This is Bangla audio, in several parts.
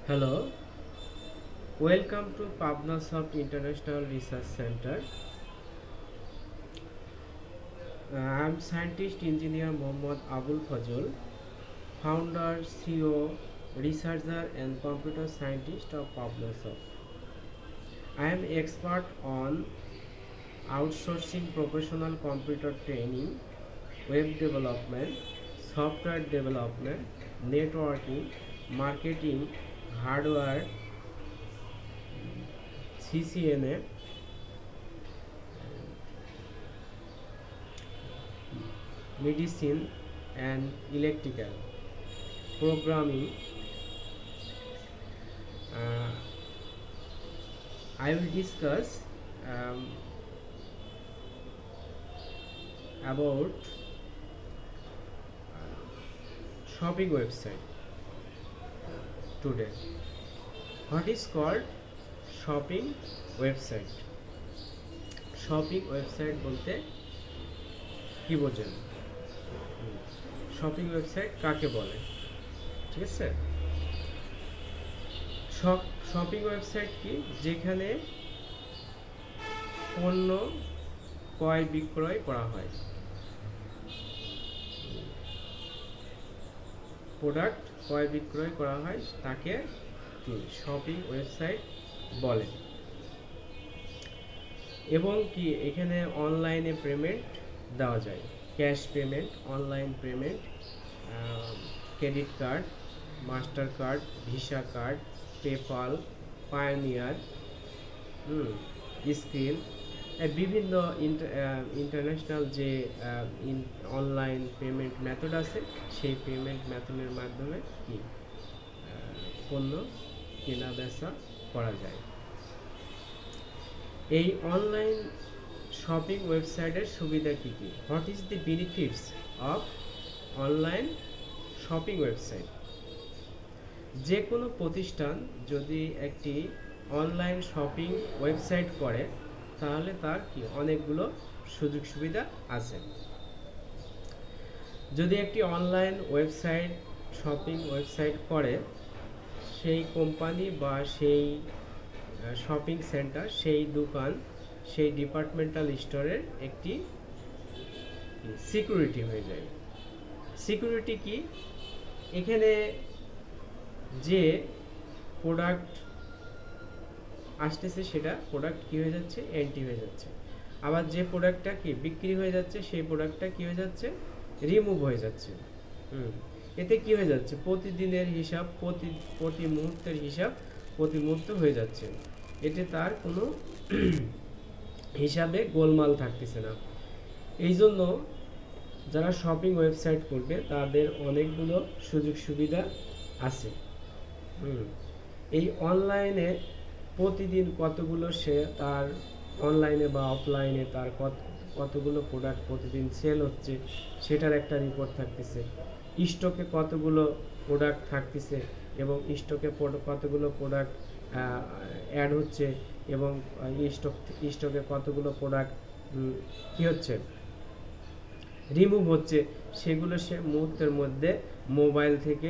Hello, welcome to Pabnasoft International Research Center. I am scientist engineer Mohammad Abul Fazal, founder, CEO, researcher and computer scientist of Pabnasoft. I am expert on outsourcing professional computer training, web development, software development, networking, marketing, hardware, CCNA, medicine and electrical, programming. Uh, I will discuss about shopping website today. What is called shopping website? Shopping website বলতে কি বোঝেন? শপিং ওয়েবসাইট কাকে বলে? ঠিক আছে, শপিং ওয়েবসাইট কি? যেখানে পণ্য ক্রয় বিক্রয় করা হয়, প্রোডাক্ট ক্রয় বিক্রয় করা হয়, তাকে কি শপিং ওয়েবসাইট বলে। এবং কি এখানে অনলাইনে পেমেন্ট দেওয়া যায়, cash payment, online payment, credit card, master card, visa card, PayPal, pioneer, screen, বিভিন্ন ইন্টারন্যাশনাল যে অনলাইন পেমেন্ট মেথড আছে, সেই পেমেন্ট মেথডের মাধ্যমে কি পণ্য কেনা বেচা করা যায়। এই অনলাইন শপিং ওয়েবসাইটের সুবিধা কী কী? What is the benefits of online shopping website? যে কোনো প্রতিষ্ঠান যদি একটি অনলাইন শপিং ওয়েবসাইট করে, তাহলে তার কি অনেকগুলো সুযোগ সুবিধা আছে। যদি একটি অনলাইন ওয়েবসাইট শপিং ওয়েবসাইট করে, সেই কোম্পানি বা সেই শপিং সেন্টার, সেই দোকান, সেই ডিপার্টমেন্টাল স্টোরের একটি সিকিউরিটি হয়ে যায়। সিকিউরিটি কি? এখানে যে প্রোডাক্ট আসতেছে, সেটা প্রোডাক্ট কি হয়ে যাচ্ছে? এন্ট্রি হয়ে যাচ্ছে। আবার যে প্রোডাক্টটা কি বিক্রি হয়ে যাচ্ছে, সেই প্রোডাক্টটা কি হয়ে যাচ্ছে? রিমুভ হয়ে যাচ্ছে। এতে কি হয়ে যাচ্ছে? প্রতিদিনের হিসাব, প্রতি মুহূর্তের হিসাব প্রতি মুহূর্তে হয়ে যাচ্ছে। এতে তার কোনো হিসাবে গোলমাল থাকতেছে না। এই জন্য যারা শপিং ওয়েবসাইট করবে, তাদের অনেকগুলো সুযোগ সুবিধা আছে। এই অনলাইনে প্রতিদিন কতগুলো সে তার অনলাইনে বা অফলাইনে তার কতগুলো প্রোডাক্ট প্রতিদিন সেল হচ্ছে, সেটার একটা রিপোর্ট থাকতেছে। স্টকে কতগুলো প্রোডাক্ট থাকতেছে এবং স্টকে কতগুলো প্রোডাক্ট অ্যাড হচ্ছে, এবং স্টকে কতগুলো প্রোডাক্ট কি হচ্ছে? রিমুভ হচ্ছে। সেগুলো সে মুহূর্তের মধ্যে মোবাইল থেকে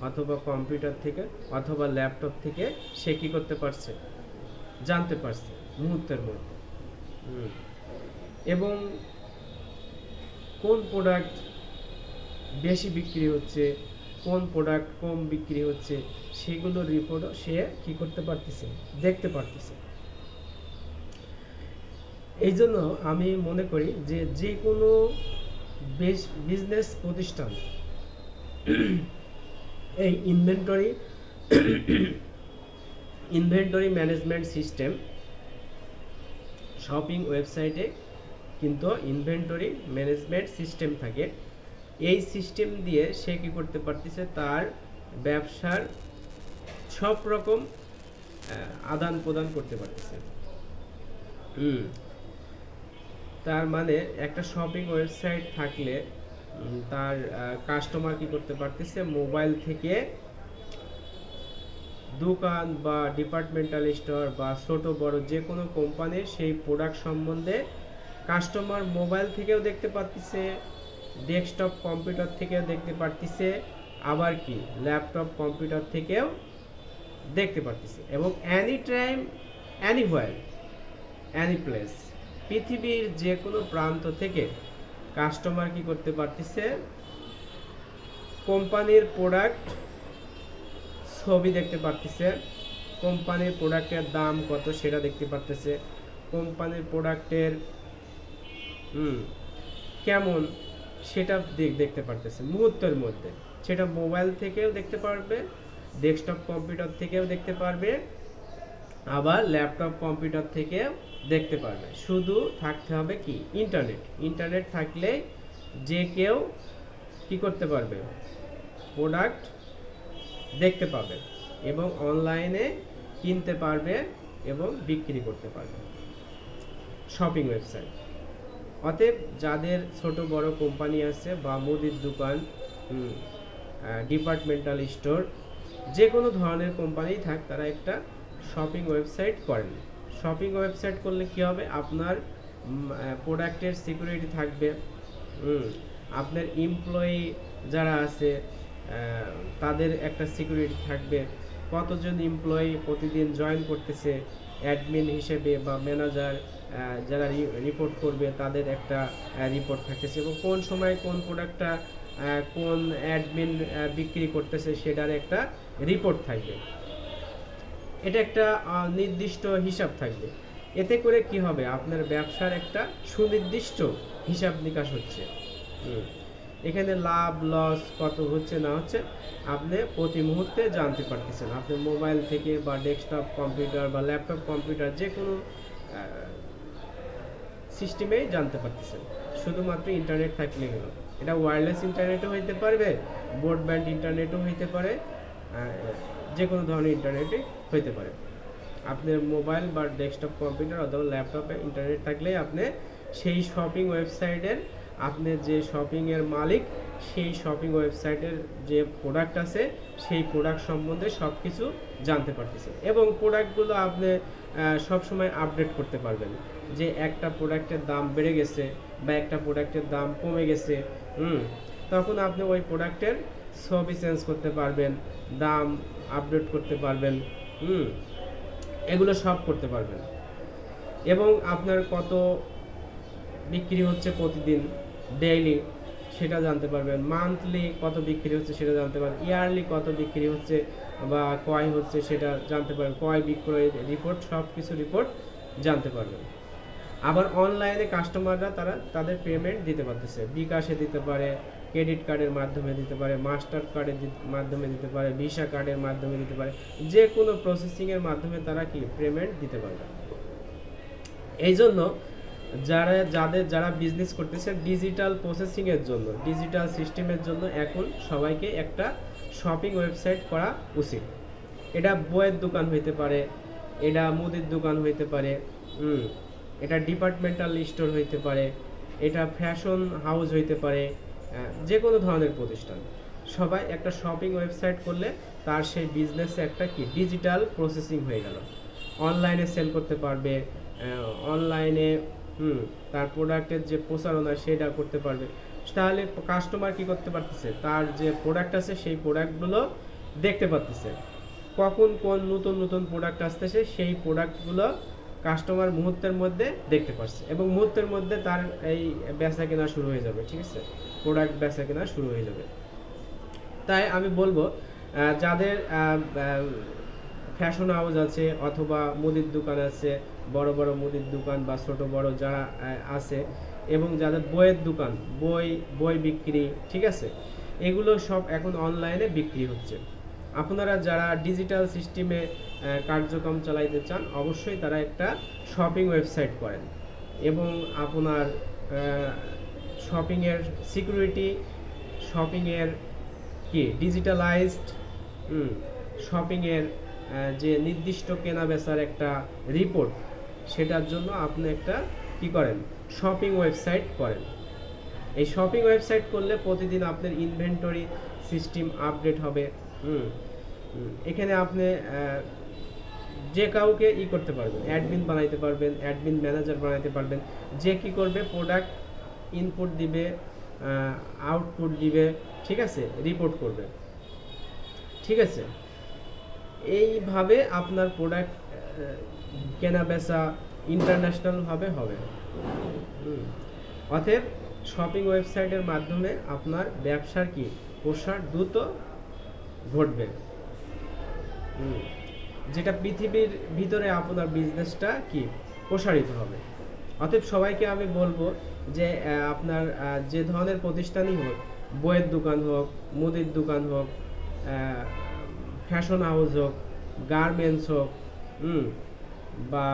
অথবা কম্পিউটার থেকে অথবা ল্যাপটপ থেকে সে কী করতে পারছে? জানতে পারছে মুহূর্তের মধ্যে। এবং কোন প্রোডাক্ট বেশি বিক্রি হচ্ছে, কোন প্রোডাক্ট কম বিক্রি হচ্ছে, সেগুলোর রিপোর্টও সে কী করতে পারতেছে? দেখতে পারতেছে। এই জন্য আমি মনে করি যে যে কোনো বিজনেস প্রতিষ্ঠান এই ইনভেন্টরি ম্যানেজমেন্ট সিস্টেম, শপিং ওয়েবসাইটে কিন্তু ইনভেন্টরি ম্যানেজমেন্ট সিস্টেম থাকে। এই সিস্টেম দিয়ে সে কী করতে পারতেছে? তার ব্যবসার সব রকম আদান প্রদান করতে পারতেছে। তার মানে একটা শপিং ওয়েবসাইট থাকলে তার কাস্টমার কি করতে পারতেছে? মোবাইল থেকে দোকান বা ডিপার্টমেন্টাল স্টোর বা ছোট বড় যে কোনো কোম্পানির সেই প্রোডাক্ট সম্বন্ধে কাস্টমার মোবাইল থেকেও দেখতে পারতেছে, ডেস্কটপ কম্পিউটার থেকেও দেখতে পারতেছে, আবার কি ল্যাপটপ কম্পিউটার থেকেও দেখতে পারতেছে। এবং any time, anywhere, any place, পৃথিবীর যে কোনো প্রান্ত থেকে কাস্টমার কি করতে পারতেছে, কোম্পানির প্রোডাক্ট ছবি দেখতে পারতেছে, কোম্পানির প্রোডাক্টের দাম কত সেটা দেখতে পারতেছে, কোম্পানির প্রোডাক্টের কেমন সেটা দেখতে পারতেছে মুহূর্তের মধ্যে। সেটা মোবাইল থেকেও দেখতে পারবে, ডেস্কটপ কম্পিউটার থেকেও দেখতে পারবে, আবার ল্যাপটপ কম্পিউটার থেকেও দেখতে পারবে। শুধু থাকতে হবে কি, ইন্টারনেট। ইন্টারনেট থাকলে যে কেউ কি করতে পারবে, প্রোডাক্ট দেখতে পাবে এবং অনলাইনে কিনতে পারবে এবং বিক্রি করতে পারবে। Shopping website. অতএব যাদের ছোট বড় কোম্পানি আছে বা মুদির দোকান, ডিপার্টমেন্টাল স্টোর, যে কোনো ধরনের কোম্পানি থাক, তারা একটা শপিং ওয়েবসাইট করেন। শপিং ওয়েবসাইট করলে কি হবে, আপনার প্রোডাক্টের সিকিউরিটি থাকবে, আপনার এমপ্লয়ি যারা আছে তাদের একটা সিকিউরিটি থাকবে, কতজন এমপ্লয়ি প্রতিদিন জয়েন করতেছে অ্যাডমিন হিসেবে বা ম্যানেজার যারা রিপোর্ট করবে তাদের একটা রিপোর্ট থাকতেছে, এবং কোন সময় কোন প্রোডাক্টটা কোন অ্যাডমিন বিক্রি করতেছে সেটার একটা রিপোর্ট থাকবে। এটা একটা নির্দিষ্ট হিসাব থাকবে। এতে করে কি হবে, আপনার ব্যবসার একটা সুনির্দিষ্ট হিসাব নিকাশ হচ্ছে। এখানে লাভ লস কত হচ্ছে না হচ্ছে আপনি প্রতি মুহূর্তে জানতে পারতেছেন। আপনি মোবাইল থেকে বা ডেস্কটপ কম্পিউটার বা ল্যাপটপ কম্পিউটার যে কোনো সিস্টেমেই জানতে পারতেছেন, শুধুমাত্র ইন্টারনেট থাকলে হলো। এটা ওয়্যারলেস ইন্টারনেটও হইতে পারবে, ব্রডব্যান্ড ইন্টারনেটও হইতে পারে, যে কোনো ধরনের ইন্টারনেটই হইতে পারে। আপনার মোবাইল বা ডেস্কটপ কম্পিউটার অথবা ল্যাপটপে ইন্টারনেট থাকলেই আপনি সেই শপিং ওয়েবসাইটের, আপনি যে শপিংয়ের মালিক, সেই শপিং ওয়েবসাইটের যে প্রোডাক্ট আছে সেই প্রোডাক্ট সম্বন্ধে সব কিছু জানতে পারতেছেন, এবং প্রোডাক্টগুলো আপনি সবসময় আপডেট করতে পারবেন। যে একটা প্রোডাক্টের দাম বেড়ে গেছে বা একটা প্রোডাক্টের দাম কমে গেছে, তখন আপনি ওই প্রোডাক্টের ছবি চেঞ্জ করতে পারবেন, দাম আপডেট করতে পারবেন, এগুলো সব করতে পারবেন। এবং আপনার কত বিক্রি হচ্ছে প্রতিদিন, ডেইলি সেটা জানতে পারবেন, মান্থলি কত বিক্রি হচ্ছে সেটা জানতে পারবেন, ইয়ারলি কত বিক্রি হচ্ছে বা ক্রয় হচ্ছে সেটা জানতে পারবেন, ক্রয় বিক্রয় রিপোর্ট, সব কিছু রিপোর্ট জানতে পারবেন। আবার অনলাইনে কাস্টমাররা তাদের পেমেন্ট দিতে পারতেছে, বিকাশে দিতে পারে, ক্রেডিট কার্ডের মাধ্যমে দিতে পারে, মাস্টার কার্ডের মাধ্যমে দিতে পারে, ভিসা কার্ডের মাধ্যমে দিতে পারে, যে কোনো প্রসেসিংয়ের মাধ্যমে তারা কি পেমেন্ট দিতে পারবে। এই জন্য যারা বিজনেস করতেছে ডিজিটাল প্রসেসিংয়ের জন্য, ডিজিটাল সিস্টেমের জন্য এখন সবাইকে একটা শপিং ওয়েবসাইট করা উচিত। এটা বইয়ের দোকান হইতে পারে, এটা মুদির দোকান হইতে পারে, এটা ডিপার্টমেন্টাল স্টোর হইতে পারে, এটা ফ্যাশন হাউস হইতে পারে, যে কোনো ধরনের প্রতিষ্ঠান। সবাই একটা শপিং ওয়েবসাইট করলে তার সেই বিজনেসে একটা কি ডিজিটাল প্রসেসিং হয়ে গেল। অনলাইনে সেল করতে পারবে, অনলাইনে তার প্রোডাক্টের যে প্রচারণা সেটা করতে পারবে। তাহলে কাস্টমার কি করতে পারতেছে, তার যে প্রোডাক্ট আছে সেই প্রোডাক্টগুলো দেখতে পারতেছে, কখন কোন নতুন নতুন প্রোডাক্ট আসতেছে সেই প্রোডাক্টগুলো কাস্টমার মুহূর্তের মধ্যে দেখতে পাচ্ছে, এবং মুহূর্তের মধ্যে তার এই বেচা কেনা শুরু হয়ে যাবে। ঠিক আছে, প্রোডাক্ট বেচা কেনা শুরু হয়ে যাবে। তাই আমি বলবো যাদের ফ্যাশন হাউস আছে অথবা মুদির দোকান আছে, বড় বড় মুদির দোকান বা ছোট বড় যারা আছে, এবং যাদের বইয়ের দোকান, বই বিক্রি, ঠিক আছে, এগুলো সব এখন অনলাইনে বিক্রি হচ্ছে। আপনারা যারা ডিজিটাল সিস্টেমে কার্যক্রম চালাইতে চান, অবশ্যই তারা একটা শপিং ওয়েবসাইট করেন, এবং আপনার শপিংয়ের সিকিউরিটি, শপিংয়ের কি ডিজিটালাইজড, শপিংয়ের যে নির্দিষ্ট কেনা বেচার একটা রিপোর্ট, সেটার জন্য আপনি একটা কি করেন, শপিং ওয়েবসাইট করেন। এই শপিং ওয়েবসাইট করলে প্রতিদিন আপনার ইনভেন্টরি সিস্টেম আপডেট হবে। এখানে আপনি যে কাউকে করতে পারবেন, অ্যাডমিন বানাইতে পারবেন, অ্যাডমিন ম্যানেজার বানাইতে পারবেন, যে কি করবে প্রোডাক্ট ইনপুট দিবে, আউটপুট দিবে, ঠিক আছে, রিপোর্ট করবে। ঠিক আছে, এইভাবে আপনার প্রোডাক্ট কেনা বেচা ইন্টারন্যাশনালভাবে হবে। অতএব শপিং ওয়েবসাইটের মাধ্যমে আপনার ব্যবসার কি প্রসার দ্রুত ঘটবে, যেটা পৃথিবীর ভিতরে আপনার বিজনেসটা কি প্রসারিত হবে। অতএব সবাইকে আমি বলবো যে আপনার যে ধরনের প্রতিষ্ঠানই হোক, বইয়ের দোকান হোক, মুদির দোকান হোক, ফ্যাশন হাউস হোক, গার্মেন্টস হোক, বা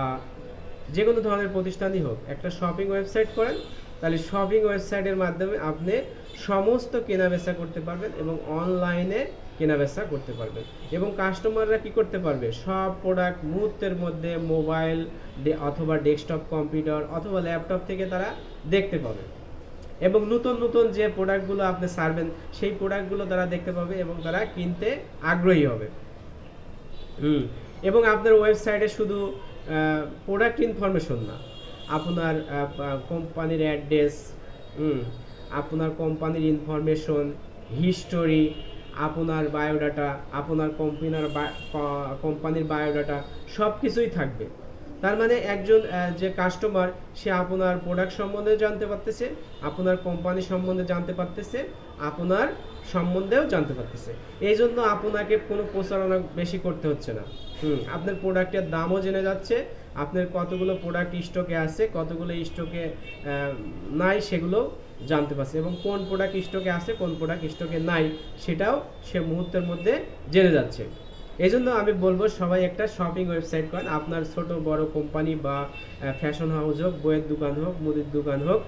যে কোনো ধরনের প্রতিষ্ঠানই হোক, একটা শপিং ওয়েবসাইট করেন, তাহলে শপিং ওয়েবসাইটের মাধ্যমে আপনি সমস্ত কেনাবেচা করতে পারবেন এবং অনলাইনে কেনাবেচা করতে পারবেন, এবং কাস্টমাররা কি করতে পারবে, সব প্রোডাক্ট মুহূর্তের মধ্যে মোবাইল অথবা ডেস্কটপ কম্পিউটার অথবা ল্যাপটপ থেকে তারা দেখতে পাবে, এবং নতুন নতুন যে প্রোডাক্টগুলো আপনি ছাড়বেন সেই প্রোডাক্টগুলো তারা দেখতে পাবে এবং তারা কিনতে আগ্রহী হবে। এবং আপনার ওয়েবসাইটে শুধু প্রোডাক্ট ইনফরমেশন না, আপনার কোম্পানির অ্যাড্রেস, আপনার কোম্পানির ইনফরমেশন, হিস্টোরি, আপনার বায়োডাটা, আপনার কোম্পানির বায়োডাটা সব কিছুই থাকবে। তার মানে একজন যে কাস্টমার, সে আপনার প্রোডাক্ট সম্বন্ধে জানতে পারতেছে, আপনার কোম্পানি সম্বন্ধে জানতে পারতেছে, আপনার সম্বন্ধেও জানতে পারতেছে। এই জন্য আপনাকে কোনো প্রচারণা বেশি করতে হচ্ছে না। আপনার প্রোডাক্টের দামও জেনে যাচ্ছে, আপনার কতগুলো প্রোডাক্ট স্টকে আছে, কতগুলো স্টকে নাই সেগুলো জানতে পারছে, এবং কোন প্রোডাক্ট স্টকে আছে, কোন প্রোডাক্ট স্টকে নাই সেটাও সে মুহূর্তের মধ্যে জেনে যাচ্ছে। এই জন্য আমি বলবো সবাই একটা শপিং ওয়েবসাইট করেন। আপনার ছোট বড় কোম্পানি বা ফ্যাশন হাউস হোক, বইয়ের দোকান হোক, মুদির দোকান হোক,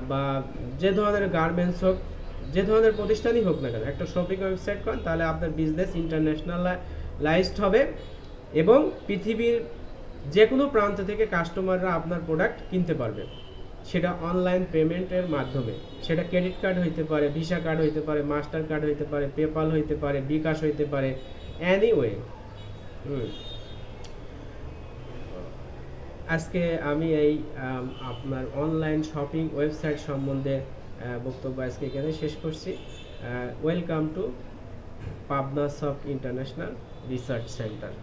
বা যে ধরনের গার্মেন্টস হোক, যে ধরনের প্রতিষ্ঠানই হোক না কেন, একটা শপিং ওয়েবসাইট করেন, তাহলে আপনার বিজনেস ইন্টারন্যাশনালাইজড হবে এবং পৃথিবীর যে কোনো প্রান্ত থেকে কাস্টমাররা আপনার প্রোডাক্ট কিনতে পারবে, সেটা অনলাইন পেমেন্টের মাধ্যমে। সেটা ক্রেডিট কার্ড হইতে পারে, ভিসা কার্ড হইতে পারে, মাস্টার কার্ড হইতে পারে, পেপাল হইতে পারে, বিকাশ হইতে পারে, এনিওয়ে। আজকে আমি এই আপনার অনলাইন শপিং ওয়েবসাইট সম্বন্ধে বক্তব্য আজকে এখানে শেষ করছি। Welcome to Pabnasoft international research centre.